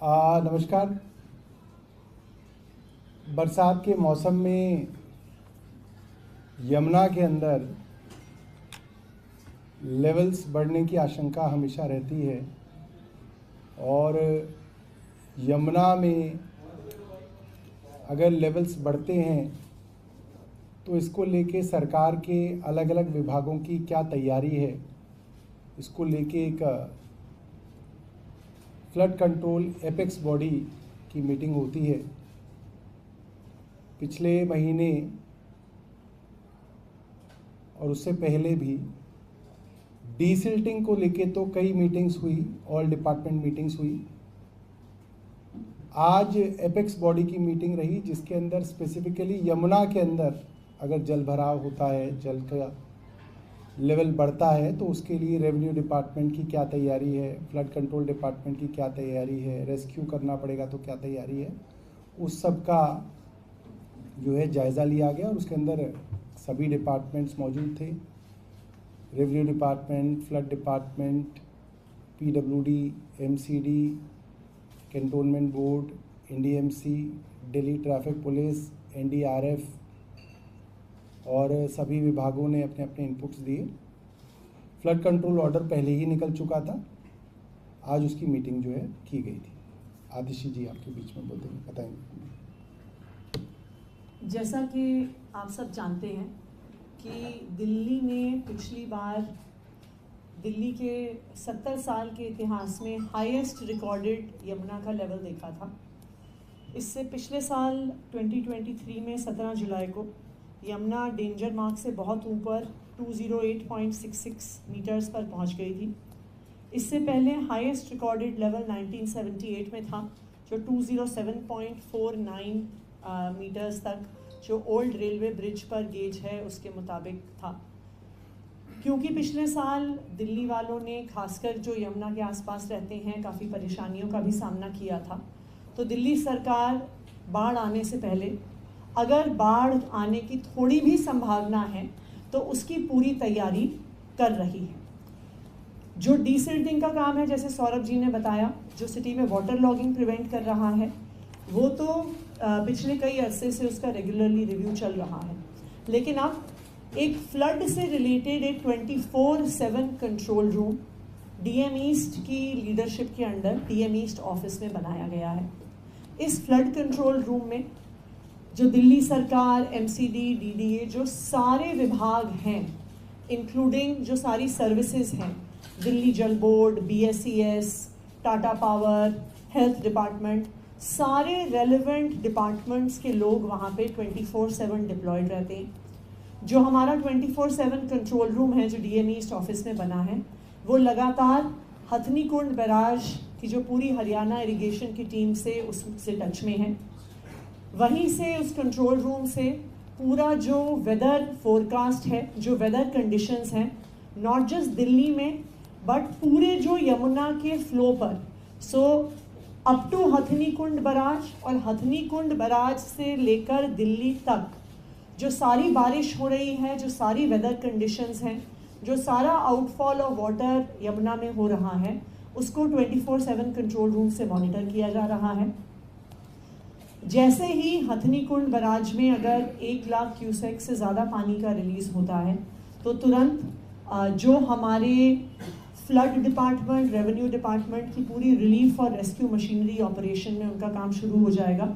नमस्कार। बरसात के मौसम में यमुना के अंदर लेवल्स बढ़ने की आशंका हमेशा रहती है और यमुना में अगर लेवल्स बढ़ते हैं तो इसको लेके सरकार के अलग अलग विभागों की क्या तैयारी है, इसको लेके एक फ्लड कंट्रोल एपेक्स बॉडी की मीटिंग होती है। पिछले महीने और उससे पहले भी डीसिल्टिंग को लेके तो कई मीटिंग्स हुई, ऑल डिपार्टमेंट मीटिंग्स हुई। आज एपेक्स बॉडी की मीटिंग रही जिसके अंदर स्पेसिफिकली यमुना के अंदर अगर जल भराव होता है, जल का लेवल बढ़ता है तो उसके लिए रेवेन्यू डिपार्टमेंट की क्या तैयारी है, फ्लड कंट्रोल डिपार्टमेंट की क्या तैयारी है, रेस्क्यू करना पड़ेगा तो क्या तैयारी है, उस सब का जो है जायज़ा लिया गया और उसके अंदर सभी डिपार्टमेंट्स मौजूद थे। Revenue department, flood department, PWD, MCD, cantonment board, NDMC, Delhi traffic police, NDRF और सभी विभागों ने अपने अपने इनपुट्स दिए। फ्लड कंट्रोल ऑर्डर पहले ही निकल चुका था, आज उसकी मीटिंग जो है की गई थी। आदिशी जी आपके बीच में बोल देंगे, बताएंगे। जैसा कि आप सब जानते हैं कि दिल्ली ने पिछली बार दिल्ली के 70 साल के इतिहास में हाईएस्ट रिकॉर्डेड यमुना का लेवल देखा था। इससे पिछले साल 2023 में 17 जुलाई को यमुना डेंजर मार्क से बहुत ऊपर 208.66 मीटर्स पर पहुंच गई थी। इससे पहले हाईएस्ट रिकॉर्डेड लेवल 1978 में था जो 207.49 मीटर्स तक, जो ओल्ड रेलवे ब्रिज पर गेज है उसके मुताबिक था। क्योंकि पिछले साल दिल्ली वालों ने खासकर जो यमुना के आसपास रहते हैं काफ़ी परेशानियों का भी सामना किया था, तो दिल्ली सरकार बाढ़ आने से पहले अगर बाढ़ आने की थोड़ी भी संभावना है तो उसकी पूरी तैयारी कर रही है। जो डीसिल्टिंग का काम है, जैसे सौरभ जी ने बताया, जो सिटी में वाटर लॉगिंग प्रिवेंट कर रहा है, वो तो पिछले कई अरसे से उसका रेगुलरली रिव्यू चल रहा है। लेकिन अब एक फ्लड से रिलेटेड एक 24/7 कंट्रोल रूम DM ईस्ट की लीडरशिप के अंडर DM ईस्ट ऑफिस में बनाया गया है। इस फ्लड कंट्रोल रूम में जो दिल्ली सरकार, MCD, DDA, जो सारे विभाग हैं, इंक्लूडिंग जो सारी सर्विसेज हैं, दिल्ली जल board, BSES, Tata power, health department, सारे रेलेवेंट डिपार्टमेंट्स के लोग वहाँ पे 24/7 डिप्लॉयड रहते हैं। जो हमारा 24/7 कंट्रोल रूम है जो DM ईस्ट ऑफिस में बना है, वो लगातार हथनी कुंड बैराज की जो पूरी हरियाणा इरिगेशन की टीम से उससे टच में है। वहीं से उस कंट्रोल रूम से पूरा जो वेदर फोरकास्ट है, जो वेदर कंडीशंस हैं, नॉट जस्ट दिल्ली में बट पूरे जो यमुना के फ्लो पर, so up to Hathni Kund barrage और हथनी कुंड बैराज से लेकर दिल्ली तक जो सारी बारिश हो रही है, जो सारी वेदर कंडीशंस हैं, जो सारा आउटफॉल ऑफ वाटर यमुना में हो रहा है, उसको 24/7 कंट्रोल रूम से मॉनिटर किया जा रहा है। जैसे ही हथनी कुंड बैराज में अगर 1 लाख क्यूसेक से ज़्यादा पानी का रिलीज़ होता है तो तुरंत जो हमारे फ्लड डिपार्टमेंट, रेवेन्यू डिपार्टमेंट की पूरी रिलीफ और रेस्क्यू मशीनरी ऑपरेशन में उनका काम शुरू हो जाएगा।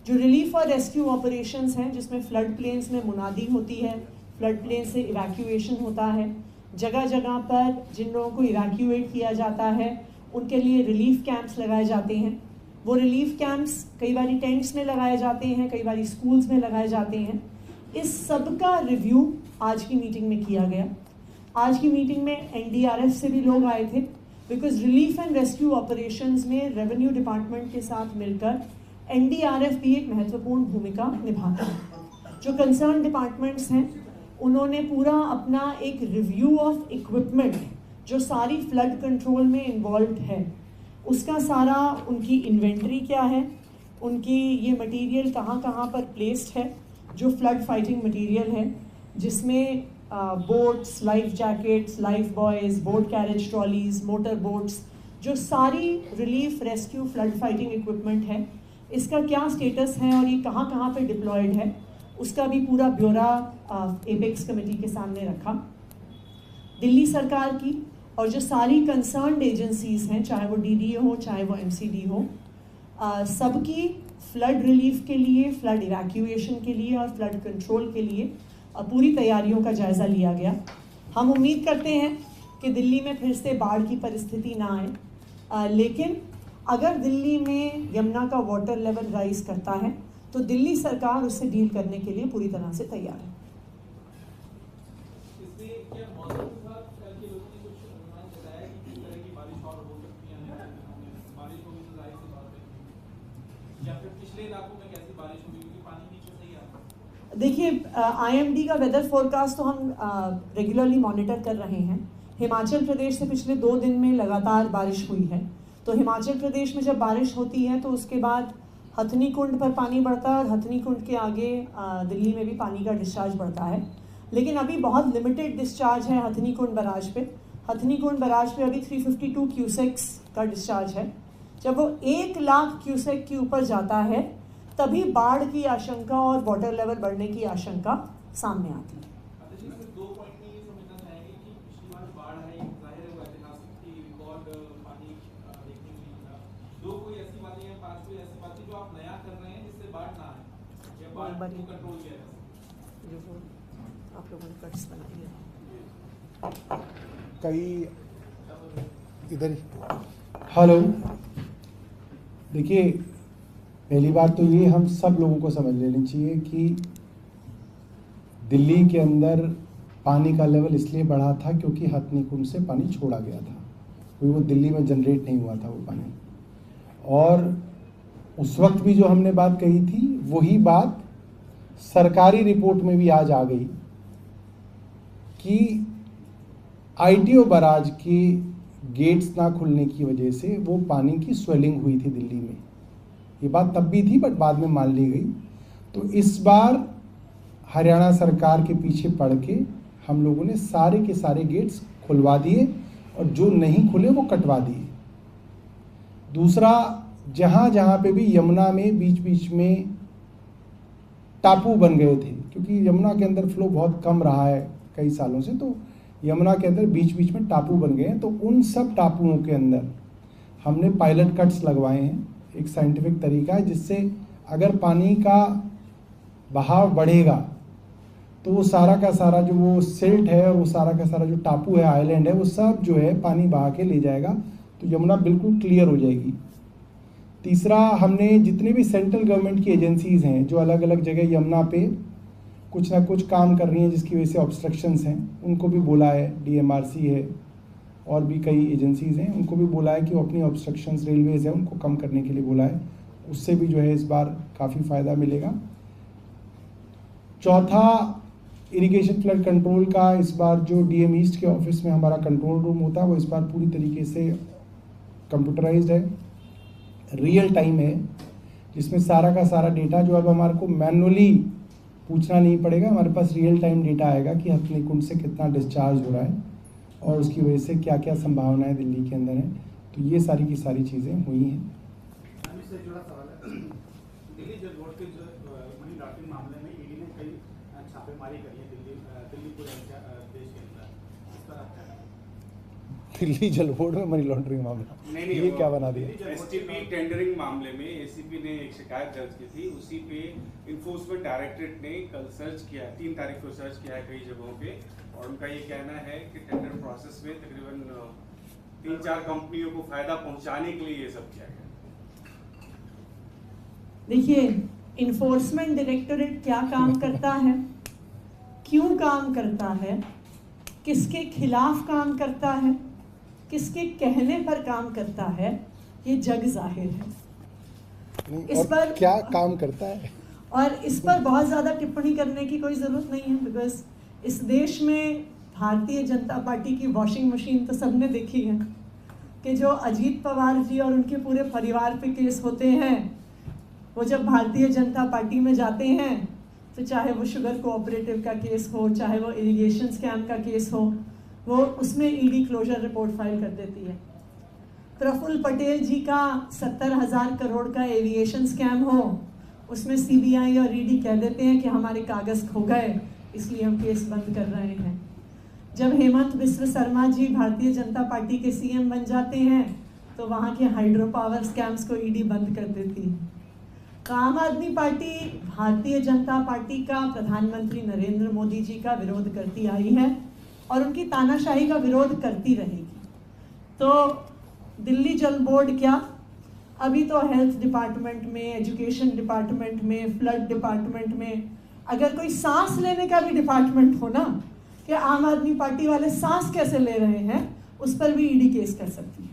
जो रिलीफ और रेस्क्यू ऑपरेशंस हैं, जिसमें फ्लड प्लेन्स में मुनादी होती है, फ्लड प्लेन से इवैक्यूएशन होता है, जगह जगह पर जिन लोगों को इवैक्यूएट किया जाता है उनके लिए रिलीफ कैंप्स लगाए जाते हैं। वो रिलीफ कैंप्स कई बार टेंट्स में लगाए जाते हैं, कई बार स्कूल्स में लगाए जाते हैं। इस सब का रिव्यू आज की मीटिंग में किया गया। आज की मीटिंग में NDRF से भी लोग आए थे, because relief and rescue operations में रेवेन्यू डिपार्टमेंट के साथ मिलकर NDRF भी एक महत्वपूर्ण भूमिका निभाता है। जो कंसर्न डिपार्टमेंट्स हैं उन्होंने पूरा अपना एक रिव्यू ऑफ इक्विपमेंट जो सारी फ्लड कंट्रोल में इन्वॉल्व है, उसका सारा, उनकी इन्वेंट्री क्या है, उनकी ये मटेरियल कहाँ कहाँ पर प्लेस्ड है, जो फ्लड फाइटिंग मटेरियल है, जिसमें boats, life jackets, life boys, boat carriage trolleys, motor boats, जो सारी relief rescue flood fighting equipment है, इसका क्या स्टेटस है और ये कहाँ कहाँ पे डिप्लॉयड है, उसका भी पूरा ब्यौरा एपेक्स कमेटी के सामने रखा। दिल्ली सरकार की और जो सारी कंसर्न्ड एजेंसीज हैं, चाहे वो DDA हो चाहे वो MCD हो, सबकी फ्लड रिलीफ के लिए, फ्लड इवैक्यूएशन के लिए और फ्लड कंट्रोल के लिए पूरी तैयारियों का जायज़ा लिया गया। हम उम्मीद करते हैं कि दिल्ली में फिर से बाढ़ की परिस्थिति ना आए, लेकिन अगर दिल्ली में यमुना का वाटर लेवल राइज करता है तो दिल्ली सरकार उससे डील करने के लिए पूरी तरह से तैयार है। देखिए, IMD का वेदर फोरकास्ट तो हम रेगुलरली मॉनिटर कर रहे हैं। हिमाचल प्रदेश से पिछले 2 दिन में लगातार बारिश हुई है, तो हिमाचल प्रदेश में जब बारिश होती है तो उसके बाद हथनी कुंड पर पानी बढ़ता है और हथनी कुंड के आगे दिल्ली में भी पानी का डिस्चार्ज बढ़ता है। लेकिन अभी बहुत लिमिटेड डिस्चार्ज है हथनी कुंड बराज पे। हथनी कुंड बराज पे अभी 352 क्यूसेक्स का डिस्चार्ज है। जब वो 1 लाख क्यूसेक के ऊपर जाता है तभी बाढ़ की आशंका और वाटर लेवल बढ़ने की आशंका सामने आती है। आप लोगों ने कट्स बनाई है कई इधर। हेलो, देखिए, पहली बात तो ये हम सब लोगों को समझ लेनी चाहिए कि दिल्ली के अंदर पानी का लेवल इसलिए बढ़ा था क्योंकि हथनी कुंड से पानी छोड़ा गया था, कोई वो दिल्ली में जनरेट नहीं हुआ था वो पानी। और उस वक्त भी जो हमने बात कही थी वही बात सरकारी रिपोर्ट में भी आज आ गई कि ITO बराज के गेट्स ना खुलने की वजह से वो पानी की स्वेलिंग हुई थी दिल्ली में। ये बात तब भी थी बट बाद में मान ली गई। तो इस बार हरियाणा सरकार के पीछे पड़ के हम लोगों ने सारे के सारे गेट्स खुलवा दिए और जो नहीं खुले वो कटवा दिए। दूसरा, जहाँ जहाँ पे भी यमुना में बीच बीच में टापू बन गए थे, क्योंकि यमुना के अंदर फ्लो बहुत कम रहा है कई सालों से, तो यमुना के अंदर बीच बीच में टापू बन गए हैं। तो उन सब टापुओं के अंदर हमने पायलट कट्स लगवाए हैं। एक साइंटिफिक तरीका है जिससे अगर पानी का बहाव बढ़ेगा तो वो सारा का सारा जो वो सिल्ट है और वो सारा का सारा जो टापू है, आइलैंड है, वो सब जो है पानी बहा के ले जाएगा, तो यमुना बिल्कुल क्लियर हो जाएगी। तीसरा, हमने जितने भी सेंट्रल गवर्नमेंट की एजेंसीज़ हैं जो अलग अलग जगह यमुना पे कुछ ना कुछ काम कर रही हैं जिसकी वजह से ऑब्स्ट्रक्शंस हैं, उनको भी बोला है। DMRC है और भी कई एजेंसीज़ हैं, उनको भी बोला है कि वो अपनी ऑब्स्ट्रक्शंस, रेलवेज़ है, उनको कम करने के लिए बोला है। उससे भी जो है इस बार काफ़ी फ़ायदा मिलेगा। चौथा, इरिगेशन फ्लड कंट्रोल का इस बार जो DM ईस्ट के ऑफिस में हमारा कंट्रोल रूम होता है वो इस बार पूरी तरीके से कंप्यूटराइज्ड है, रियल टाइम है, जिसमें सारा का सारा डेटा जो अब हमारे को मैनुअली पूछना नहीं पड़ेगा, हमारे पास रियल टाइम डेटा आएगा कि हथनी कुंड से कितना डिस्चार्ज हो रहा है और उसकी वजह से क्या क्या संभावनाएं दिल्ली के अंदर हैं। तो ये सारी की सारी चीज़ें हुई हैं। दिल्ली जल बोर्ड के जो मनी लॉन्ड्रिंग मामले में ED ने कई छापेमारी करी है दिल्ली पूरे देश के अंदर। दिल्ली जल बोर्ड में मनी लॉन्ड्रिंग मामला, नहीं, ये क्या बना दिया? STP टेंडरिंग मामले में ACP ने एक शिकायत दर्ज की थी, उसी पे इन्फोर्समेंट डायरेक्टरेट ने कल सर्च किया, 3 तारीख को सर्च किया है कई जगहों पे, और उनका ये कहना है कि टेंडर प्रोसेस में तकरीबन 3-4 कंपनियों को फायदा पहुंचाने के लिए ये सब किया गया। देखिए, इन्फोर्समेंट डायरेक्टरेट क्या काम करता है, क्यों काम करता है, किसके खिलाफ काम करता है, किसके कहने पर काम करता है, ये जग जाहिर है। इस पर क्या काम करता है और इस पर बहुत ज़्यादा टिप्पणी करने की कोई ज़रूरत नहीं है, बिकॉज इस देश में भारतीय जनता पार्टी की वॉशिंग मशीन तो सबने देखी है कि जो अजीत पवार जी और उनके पूरे परिवार पे केस होते हैं, वो जब भारतीय जनता पार्टी में जाते हैं तो चाहे वो शुगर कोऑपरेटिव का केस हो, चाहे वो इरिगेशन स्कैम का केस हो, वो उसमें ED क्लोजर रिपोर्ट फाइल कर देती है। प्रफुल्ल पटेल जी का 70,000 करोड़ का एविएशन स्कैम हो, उसमें सीबीआई और ईडी कह देते हैं कि हमारे कागज खो गए इसलिए हम केस बंद कर रहे हैं। जब हेमंत बिस्व शर्मा जी भारतीय जनता पार्टी के सीएम बन जाते हैं तो वहाँ के हाइड्रो पावर स्कैम्स को ईडी बंद कर देती है। तो आम आदमी पार्टी भारतीय जनता पार्टी का प्रधानमंत्री नरेंद्र मोदी जी का विरोध करती आई है और उनकी तानाशाही का विरोध करती रहेगी। तो दिल्ली जल बोर्ड क्या, अभी तो हेल्थ डिपार्टमेंट में, एजुकेशन डिपार्टमेंट में, फ्लड डिपार्टमेंट में, अगर कोई सांस लेने का भी डिपार्टमेंट हो ना कि आम आदमी पार्टी वाले सांस कैसे ले रहे हैं, उस पर भी ईडी केस कर सकती है।